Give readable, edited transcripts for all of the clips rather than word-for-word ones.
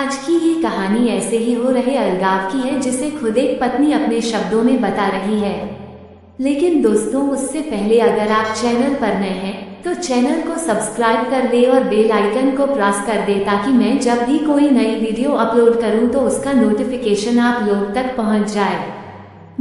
आज की ये कहानी ऐसे ही हो रहे अलगाव की है जिसे खुद एक पत्नी अपने शब्दों में बता रही है। लेकिन दोस्तों, उससे पहले अगर आप चैनल पर नए हैं तो चैनल को सब्सक्राइब कर ले और बेल आइकन को प्रेस कर दे ताकि मैं जब भी कोई नई वीडियो अपलोड करूं तो उसका नोटिफिकेशन आप लोग तक पहुंच जाए।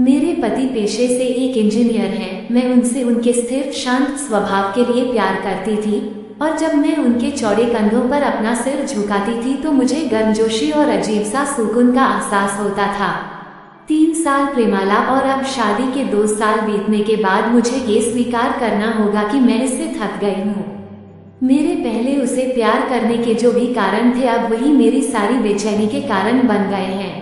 मेरे पति पेशे से एक इंजीनियर हैं। मैं उनसे उनके स्थिर शांत स्वभाव के लिए प्यार करती थी और जब मैं उनके चौड़े कंधों पर अपना सिर झुकाती थी तो मुझे गर्मजोशी और अजीब सा सुकून का एहसास होता था। 3 साल प्रेमाला और अब शादी के 2 साल बीतने के बाद मुझे ये स्वीकार करना होगा कि मैं इससे थक गई हूँ। मेरे पहले उसे प्यार करने के जो भी कारण थे अब वही मेरी सारी बेचैनी के कारण बन गए हैं।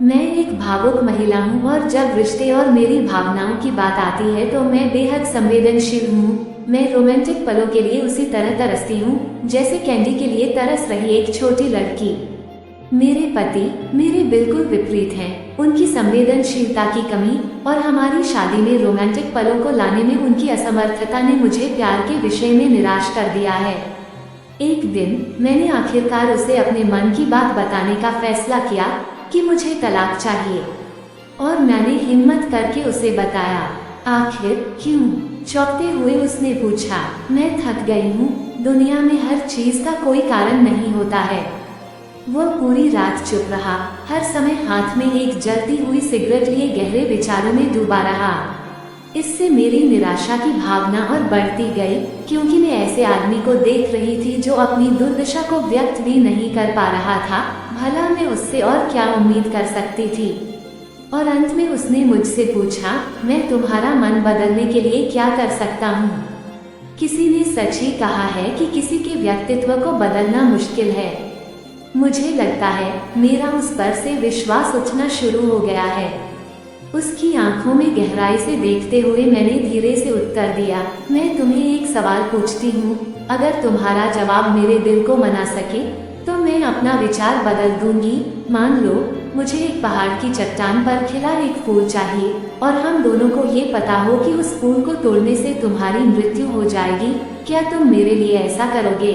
मैं एक भावुक महिला हूँ और जब रिश्ते और मेरी भावनाओं की बात आती है तो मैं बेहद संवेदनशील हूँ। मैं रोमांटिक पलों के लिए उसी तरह तरसती हूँ जैसे कैंडी के लिए तरस रही एक छोटी लड़की। मेरे पति मेरे बिल्कुल विपरीत हैं। उनकी संवेदनशीलता की कमी और हमारी शादी में रोमांटिक पलों को लाने में उनकी असमर्थता ने मुझे प्यार के विषय में निराश कर दिया है। एक दिन मैंने आखिरकार उसे अपने मन की बात बताने का फैसला किया कि मुझे तलाक चाहिए और मैंने हिम्मत करके उसे बताया। आखिर क्यों? चौंकते हुए उसने पूछा। मैं थक गई हूँ। दुनिया में हर चीज का कोई कारण नहीं होता है। वह पूरी रात चुप रहा, हर समय हाथ में एक जलती हुई सिगरेट लिए गहरे विचारों में डूबा रहा। इससे मेरी निराशा की भावना और बढ़ती गई क्योंकि मैं ऐसे आदमी को देख रही थी जो अपनी दुर्दशा को व्यक्त भी नहीं कर पा रहा था। भला मैं उससे और क्या उम्मीद कर सकती थी? और अंत में उसने मुझसे पूछा, मैं तुम्हारा मन बदलने के लिए क्या कर सकता हूँ? किसी ने सच ही कहा है कि किसी के व्यक्तित्व को बदलना मुश्किल है। मुझे लगता है मेरा उस पर से विश्वास उठना शुरू हो गया है। उसकी आंखों में गहराई से देखते हुए मैंने धीरे से उत्तर दिया, मैं तुम्हें एक सवाल पूछती हूँ। अगर तुम्हारा जवाब मेरे दिल को मना सके तो मैं अपना विचार बदल दूंगी। मान लो मुझे एक पहाड़ की चट्टान पर खिला एक फूल चाहिए और हम दोनों को ये पता हो कि उस फूल को तोड़ने से तुम्हारी मृत्यु हो जाएगी। क्या तुम मेरे लिए ऐसा करोगे?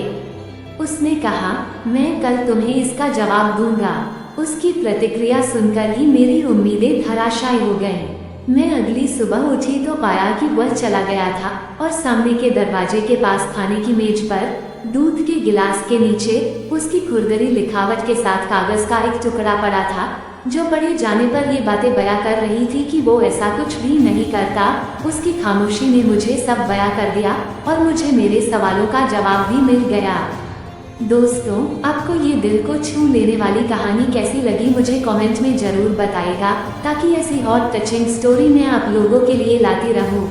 उसने कहा, मैं कल तुम्हें इसका जवाब दूंगा। उसकी प्रतिक्रिया सुनकर ही मेरी उम्मीदें धराशायी हो गईं। मैं अगली सुबह उठी तो पाया कि वह चला गया था और सामने के दरवाजे के पास खाने की मेज पर दूध के गिलास के नीचे उसकी खुरदरी लिखावट के साथ कागज का एक टुकड़ा पड़ा था जो पढ़े जाने पर ये बातें बयां कर रही थी कि वो ऐसा कुछ भी नहीं करता। उसकी खामोशी ने मुझे सब बयां कर दिया और मुझे मेरे सवालों का जवाब भी मिल गया। दोस्तों, आपको ये दिल को छू लेने वाली कहानी कैसी लगी मुझे कमेंट में जरूर बताइएगा ताकि ऐसी हॉट टचिंग स्टोरी मैं आप लोगों के लिए लाती रहूं।